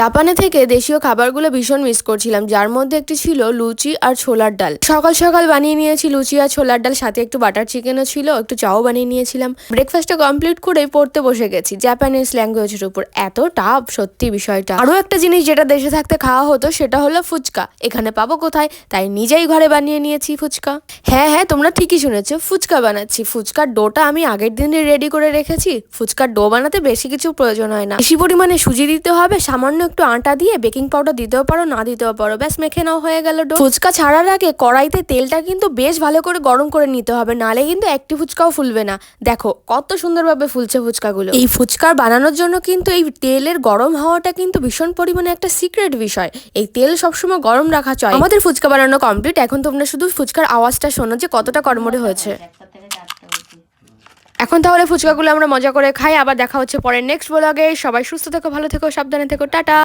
জাপানে থেকে দেশীয় খাবারগুলো ভীষণ মিস করছিলাম, যার মধ্যে একটি ছিল লুচি আর ছোলার ডাল। সকাল সকাল বানিয়ে নিয়েছি লুচি আর ছোলার ডাল, সাথে একটু বাটার চিকেনও ছিল, একটু চাও বানিয়ে নিয়েছিলাম। ব্রেকফাস্টটা কমপ্লিট করে পড়তে বসে গেছি জাপানিজ ল্যাঙ্গুয়েজের উপর। এত টাফ সত্যি বিষয়টা। আরও একটা জিনিস যেটা দেশে থাকতে খাওয়া হতো সেটা হলো ফুচকা। এখানে পাবো কোথায়, তাই নিজেই ঘরে বানিয়ে নিয়েছি ফুচকা। হ্যাঁ হ্যাঁ, তোমরা ঠিকই শুনেছো, ফুচকা বানাচ্ছি। ফুচকার ডোটা আমি আগের দিনই রেডি করে রেখেছি। ফুচকার ডো বানাতে বেশি কিছু প্রয়োজন হয় না, বেশি পরিমাণে সুজি দিতে হবে, সামান্য একটু আটা দিয়ে বেকিং পাউডার দিতেও পারো, না দিতেও পারো, ব্যাস মেখে নাও, হয়ে গেল ডো। ফুচকা ছাড়ার আগে কড়াইতে তেলটা কিন্তু বেশ ভালো করে গরম করে নিতে হবে, নালে কিন্তু একটি ফুচকাও ফুলবে না। দেখো কত সুন্দরভাবে ফুলছে ফুচকাগুলো। এই ফুচকার বানানোর জন্য কিন্তু এই তেলের গরম হওয়াটা কিন্তু ভীষণ পরিমাণে একটা সিক্রেট বিষয়। এই তেল সবসময় গরম রাখা চাই। আমাদের ফুচকা বানানো কমপ্লিট, এখন তোমরা শুধু ফুচকার আওয়াজটা শোনো যে কতটা কড়মড়ে হয়েছে। এখন তাহলে ফুচকাগুলো আমরা মজা করে খাই, আবার দেখা হচ্ছে পরে নেক্সট ব্লগে। সবাই সুস্থ থেকো, ভালো থেকো, সাবধানে থেকো, টাটা।